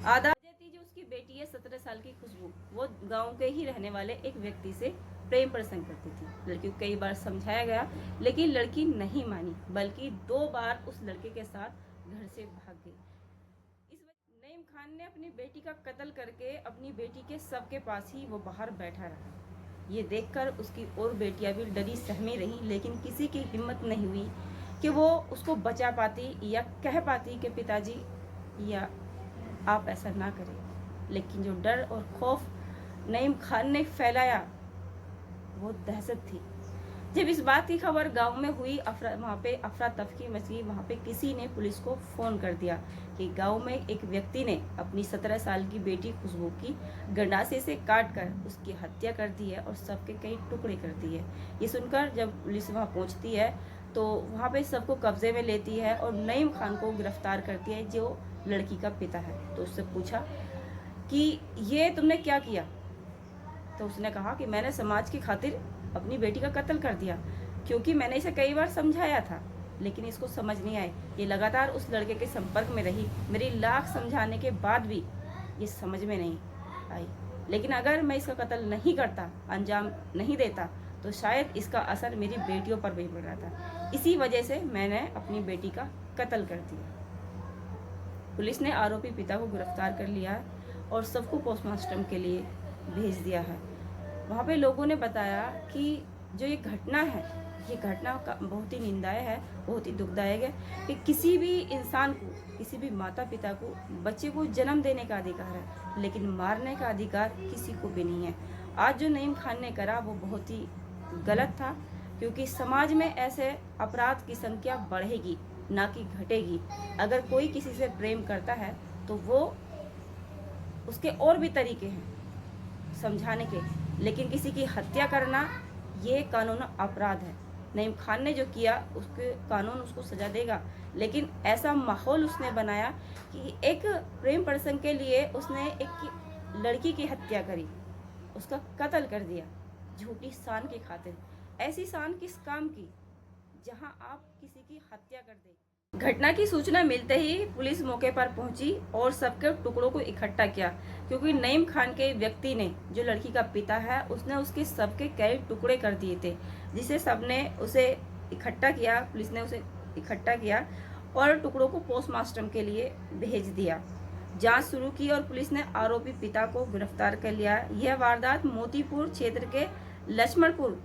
आधा थी जो उसकी बेटी है 17 साल की खुशबू, वो गांव के ही रहने वाले एक व्यक्ति से प्रेम प्रसंग करती थी। लड़की को कई बार समझाया गया लेकिन लड़की नहीं मानी, बल्कि 2 बार उस लड़के के साथ घर से भाग गई। इस वजह नईम खान ने अपनी बेटी का कत्ल करके अपनी बेटी के शव के पास ही वो बाहर बैठा रहा। ये देखकर उसकी और बेटियां भी डरी सहमी रहीं, लेकिन किसी की हिम्मत नहीं हुई कि वो उसको बचा पाती या कह पाती कि पिताजी या आप ऐसा ना करें। लेकिन जो डर और खौफ नईम खान ने फैलाया वो दहशत थी। जब इस बात की खबर गांव में हुई, वहाँ पे अफरा तफरी मच गई। वहाँ पे किसी ने पुलिस को फ़ोन कर दिया कि गांव में एक व्यक्ति ने अपनी 17 साल की बेटी खुशबू की गंडासे से काट कर उसकी हत्या कर दी है और सबके कई टुकड़े कर दिए। ये सुनकर जब पुलिस वहाँ पहुँचती है तो वहाँ पे सबको कब्जे में लेती है और नईम खान को गिरफ्तार करती है, जो लड़की का पिता है। तो उससे पूछा कि ये तुमने क्या किया? तो उसने कहा कि मैंने समाज की खातिर अपनी बेटी का कत्ल कर दिया, क्योंकि मैंने इसे कई बार समझाया था लेकिन इसको समझ नहीं आए। ये लगातार उस लड़के के संपर्क में रही, मेरी लाख समझाने के बाद भी ये समझ में नहीं आई। लेकिन अगर मैं इसका कत्ल नहीं करता, अंजाम नहीं देता, तो शायद इसका असर मेरी बेटियों पर भी पड़ रहा था। इसी वजह से मैंने अपनी बेटी का कत्ल कर दिया। पुलिस ने आरोपी पिता को गिरफ्तार कर लिया और सबको पोस्टमार्टम के लिए भेज दिया है। वहाँ पे लोगों ने बताया कि जो ये घटना है, ये घटना का बहुत ही निंदाय है, बहुत ही दुखदायक है कि किसी भी इंसान को, किसी भी माता पिता को बच्चे को जन्म देने का अधिकार है, लेकिन मारने का अधिकार किसी को भी नहीं है। आज जो नईम खान ने करा वो बहुत ही गलत था, क्योंकि समाज में ऐसे अपराध की संख्या बढ़ेगी ना कि घटेगी। अगर कोई किसी से प्रेम करता है तो वो उसके और भी तरीके हैं समझाने के, लेकिन किसी की हत्या करना ये कानून अपराध है। नईम खान ने जो किया उसके कानून उसको सजा देगा, लेकिन ऐसा माहौल उसने बनाया कि एक प्रेम प्रसंग के लिए उसने एक लड़की की हत्या करी, उसका कत्ल कर दिया झूठी शान की खातिर। ऐसी शान किस काम की जहां आप किसी की हत्या कर दें। घटना की सूचना मिलते ही पुलिस मौके पर पहुंची और सबके टुकड़ों को इकट्ठा किया, क्योंकि नईम खान के व्यक्ति ने, जो लड़की का पिता है, उसने उसके सबके कई टुकड़े कर दिए थे, जिसे सबने उसे इकट्ठा किया। पुलिस ने उसे इकट्ठा किया और टुकड़ों को पोस्टमार्टम के लिए भेज दिया। जांच शुरू की और पुलिस ने आरोपी पिता को गिरफ्तार कर लिया। यह वारदात मोतीपुर क्षेत्र के लक्ष्मणपुर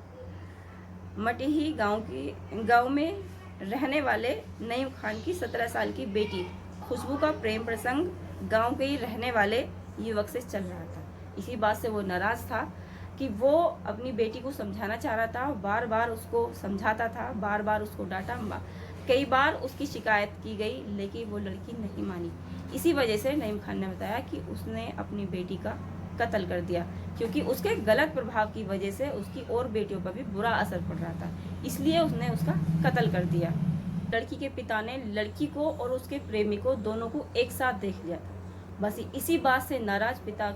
मटिही गांव में रहने वाले नईम खान की 17 साल की बेटी खुशबू का प्रेम प्रसंग गांव के ही रहने वाले युवक से चल रहा था। इसी बात से वो नाराज था कि वो अपनी बेटी को समझाना चाह रहा था, बार बार उसको समझाता था, बार बार उसको डांटा, कई बार उसकी शिकायत की गई, लेकिन वो लड़की नहीं मानी। इसी वजह से नईम खान ने बताया कि उसने अपनी बेटी का कत्ल कर दिया, क्योंकि उसके गलत प्रभाव की वजह से उसकी और बेटियों पर भी बुरा असर पड़ रहा था, इसलिए उसने उसका कत्ल कर दिया। लड़की के पिता ने लड़की को और उसके प्रेमी को दोनों को एक साथ देख लिया था। बस इसी बात से नाराज पिता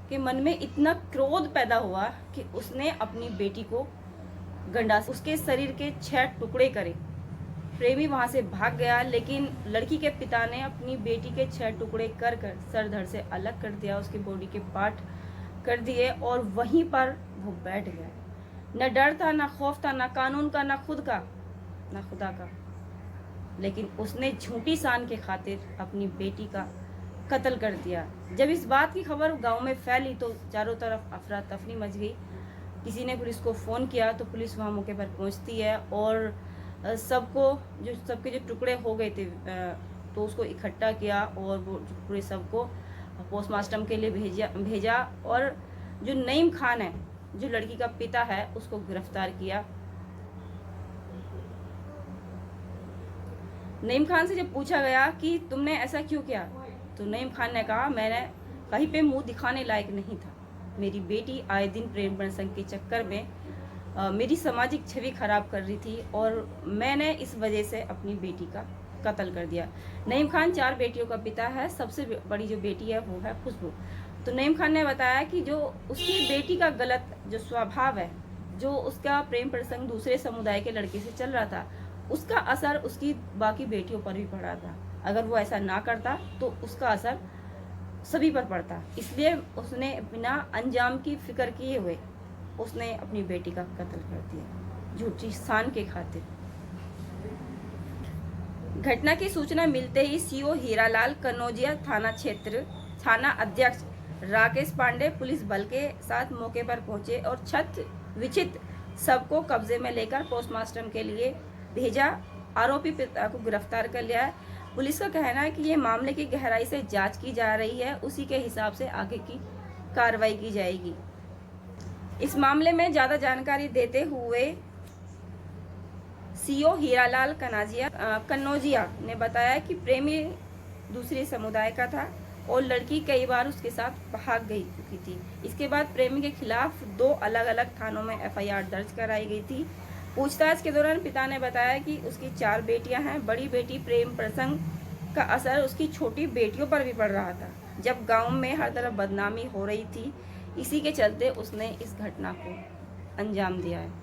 के मन में इतना क्रोध पैदा हुआ कि उसने अपनी बेटी को गंडास उसके शरीर के 6 टुकड़े करे। प्रेमी वहां से भाग गया, लेकिन लड़की के पिता ने अपनी बेटी के 6 टुकड़े कर सर धड़ से अलग कर दिया, उसके बॉडी के पार्ट कर दिए और वहीं पर वो बैठ गया। न डर था, ना खौफ था, ना कानून का, ना खुद का, ना खुदा का, लेकिन उसने झूठी शान के खातिर अपनी बेटी का कत्ल कर दिया। जब इस बात की खबर गांव में फैली तो चारों तरफ अफरा तफरी मच गई। किसी ने पुलिस को फ़ोन किया तो पुलिस वहां मौके पर पहुंचती है और सबके जो टुकड़े हो गए थे तो उसको इकट्ठा किया और वो टुकड़े सबको पोस्टमार्टम के लिए भेजा और जो नईम खान है, जो लड़की का पिता है, उसको गिरफ्तार किया। नईम खान से जब पूछा गया कि तुमने ऐसा क्यों किया, तो नईम खान ने कहा, मैंने कहीं पे मुंह दिखाने लायक नहीं था। मेरी बेटी आए दिन प्रेम प्रसंग के चक्कर में मेरी सामाजिक छवि खराब कर रही थी और मैंने इस वजह से अपनी बेटी का कत्ल कर दिया। नईम खान 4 बेटियों का पिता है। सबसे बड़ी जो बेटी है वो है खुशबू। तो नईम खान ने बताया कि जो उसकी बेटी का गलत जो स्वभाव है, जो उसका प्रेम प्रसंग दूसरे समुदाय के लड़के से चल रहा था, उसका असर उसकी बाकी बेटियों पर भी पड़ा था। अगर वो ऐसा ना करता तो उसका असर सभी पर पड़ता, इसलिए उसने बिना अंजाम की फिक्र किए हुए उसने अपनी बेटी का कत्ल कर दिया, झूठी शान के खातिर। घटना की सूचना मिलते ही सीओ हीरालाल कनौजिया थाना अध्यक्ष राकेश पांडे पुलिस बल के साथ मौके पर पहुंचे और क्षत विक्षत शव को कब्जे में लेकर पोस्टमार्टम के लिए भेजा। आरोपी पिता को गिरफ्तार कर लिया है। पुलिस का कहना है कि ये मामले की गहराई से जांच की जा रही है, उसी के हिसाब से आगे की कार्रवाई की जाएगी। इस मामले में ज्यादा जानकारी देते हुए सीओ हीरालाल कन्नौजिया ने बताया कि प्रेमी दूसरे समुदाय का था और लड़की कई बार उसके साथ भाग गई चुकी थी। इसके बाद प्रेमी के खिलाफ 2 अलग अलग थानों में एफआईआर दर्ज कराई गई थी। पूछताछ के दौरान पिता ने बताया कि उसकी 4 बेटियां हैं। बड़ी बेटी प्रेम प्रसंग का असर उसकी छोटी बेटियों पर भी पड़ रहा था, जब गांव में हर तरफ बदनामी हो रही थी। इसी के चलते उसने इस घटना को अंजाम दिया है।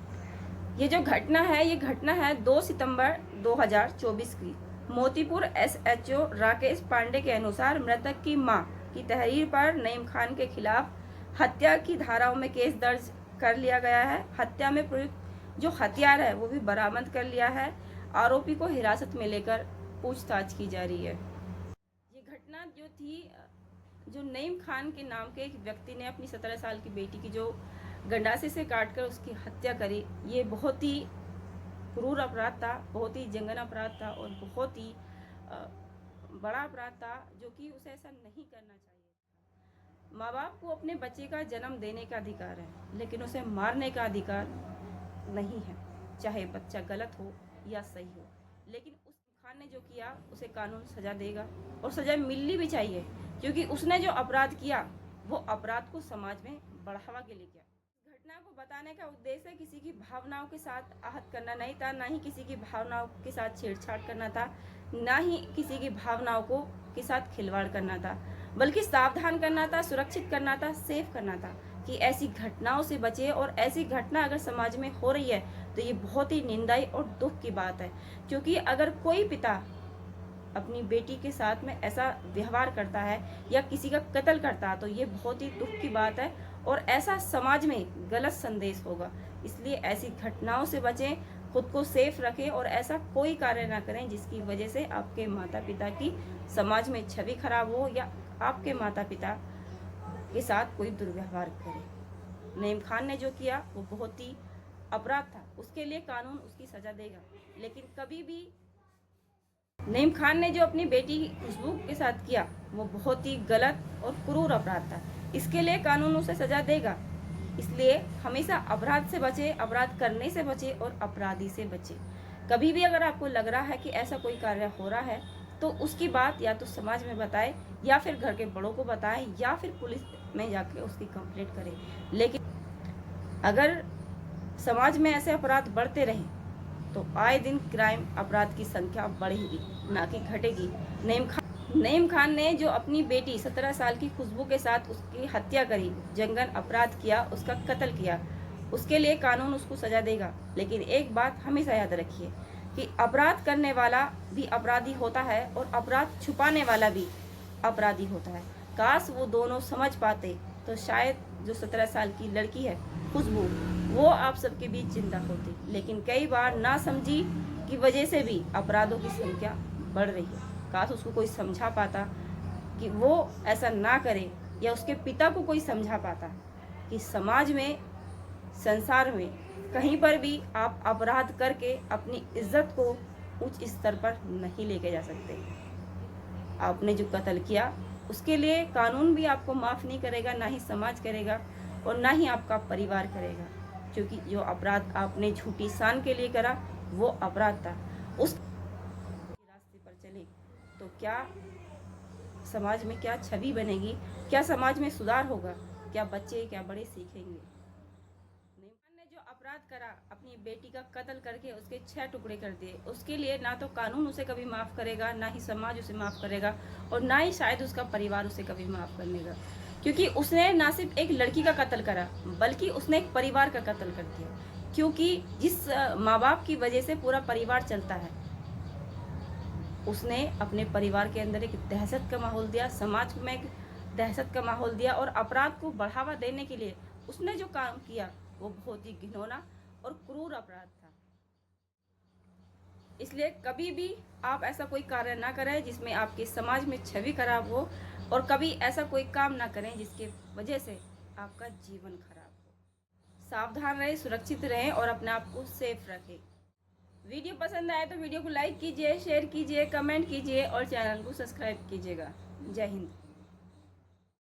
ये जो घटना है, ये घटना है 2 सितंबर 2024 की। मोतीपुर एसएचओ राकेश पांडे के अनुसार मृतक की मां की तहरीर पर नईम खान के खिलाफ हत्या की धाराओं में केस दर्ज कर लिया गया है। हत्या में प्रयुक्त जो हथियार है वो भी बरामद कर लिया है। आरोपी को हिरासत में लेकर पूछताछ की जा रही है। ये घटना जो थी, जो नईम खान के नाम के एक व्यक्ति ने अपनी 17 साल की बेटी की जो गंडासे से काटकर उसकी हत्या करी, ये बहुत ही क्रूर अपराध था, बहुत ही जघन्य अपराध था और बहुत ही बड़ा अपराध था, जो कि उसे ऐसा नहीं करना चाहिए। माँ बाप को अपने बच्चे का जन्म देने का अधिकार है, लेकिन उसे मारने का अधिकार नहीं है, चाहे बच्चा गलत हो या सही हो। लेकिन उस खान ने जो किया उसे कानून सजा देगा और सजा मिलनी भी चाहिए, क्योंकि उसने जो अपराध किया वो अपराध को समाज में बढ़ावा के लिए किया। घटना को बताने का उद्देश्य किसी की भावनाओं के साथ आहत करना नहीं था, ना ही किसी की भावनाओं के साथ छेड़छाड़ करना था, ना ही किसी की भावनाओं को के साथ खिलवाड़ करना था, बल्कि सावधान करना था, सुरक्षित करना था, सेफ करना था कि ऐसी घटनाओं से बचे। और ऐसी घटना अगर समाज में हो रही है तो ये बहुत ही निंदाई और दुख की बात है, क्योंकि अगर कोई पिता अपनी बेटी के साथ में ऐसा व्यवहार करता है या किसी का कत्ल करता है तो ये बहुत ही दुख की बात है और ऐसा समाज में गलत संदेश होगा। इसलिए ऐसी घटनाओं से बचें, खुद को सेफ रखें और ऐसा कोई कार्य ना करें जिसकी वजह से आपके माता पिता की समाज में छवि खराब हो या आपके माता पिता के साथ कोई दुर्व्यवहार करे। नईम खान ने जो किया वो बहुत ही अपराध था, उसके लिए कानून उसकी सजा देगा। लेकिन कभी भी नईम खान ने जो अपनी बेटी खुशबू के साथ किया वो बहुत ही गलत और क्रूर अपराध था, इसके लिए कानून उसे सजा देगा। इसलिए हमेशा अपराध से बचे, अपराध करने से बचे और अपराधी से बचे। कभी भी अगर आपको लग रहा है कि ऐसा कोई कार्य हो रहा है तो उसकी बात या तो समाज में बताएं या फिर घर के बड़ों को बताएं या फिर पुलिस में जाके उसकी कंप्लेंट करें। लेकिन अगर समाज में ऐसे अपराध बढ़ते रहे तो आए दिन क्राइम अपराध की संख्या बढ़ेगी, ना कि घटेगी। नईम खान ने जो अपनी बेटी 17 साल की खुशबू के साथ उसकी हत्या करी, जघन्य अपराध किया, उसका कत्ल किया, उसके लिए कानून उसको सजा देगा। लेकिन एक बात हमेशा याद रखिए कि अपराध करने वाला भी अपराधी होता है और अपराध छुपाने वाला भी अपराधी होता है। काश वो दोनों समझ पाते तो शायद जो 17 साल की लड़की है खुशबू, वो आप सबके बीच जिंदा होती। लेकिन कई बार ना समझी की वजह से भी अपराधों की संख्या बढ़ रही है। काश उसको कोई समझा पाता कि वो ऐसा ना करे, या उसके पिता को कोई समझा पाता कि समाज में, संसार में कहीं पर भी आप अपराध करके अपनी इज्जत को उच्च स्तर पर नहीं लेके जा सकते। आपने जो कत्ल किया उसके लिए कानून भी आपको माफ़ नहीं करेगा, ना ही समाज करेगा और ना ही आपका परिवार करेगा, क्योंकि जो अपराध आपने झूठी शान के लिए करा वो अपराध था। उस रास्ते पर चले तो क्या समाज में क्या छवि बनेगी, क्या समाज में सुधार होगा, क्या बच्चे क्या बड़े सीखेंगे। ने जो अपराध करा, अपनी बेटी का कत्ल करके उसके 6 टुकड़े कर दिए, उसके लिए ना तो कानून उसे कभी माफ़ करेगा, ना ही समाज उसे माफ़ करेगा और ना ही शायद उसका परिवार उसे कभी माफ़ करेगा, क्योंकि उसने ना सिर्फ एक लड़की का कत्ल करा बल्कि उसने एक परिवार का कत्ल कर दिया। क्योंकि जिस माँ बाप की वजह से पूरा परिवार चलता है, उसने अपने परिवार के अंदर एक दहशत का माहौल दिया, समाज में एक दहशत का माहौल दिया और अपराध को बढ़ावा देने के लिए उसने जो काम किया वो बहुत ही घिनौना और क्रूर अपराध था। इसलिए कभी भी आप ऐसा कोई कार्य ना करें जिसमें आपके समाज में छवि खराब हो, और कभी ऐसा कोई काम ना करें जिसके वजह से आपका जीवन खराब हो। सावधान रहें, सुरक्षित रहें और अपने आप को सेफ रखें। वीडियो पसंद आए तो वीडियो को लाइक कीजिए, शेयर कीजिए, कमेंट कीजिए और चैनल को सब्सक्राइब कीजिएगा। जय हिंद।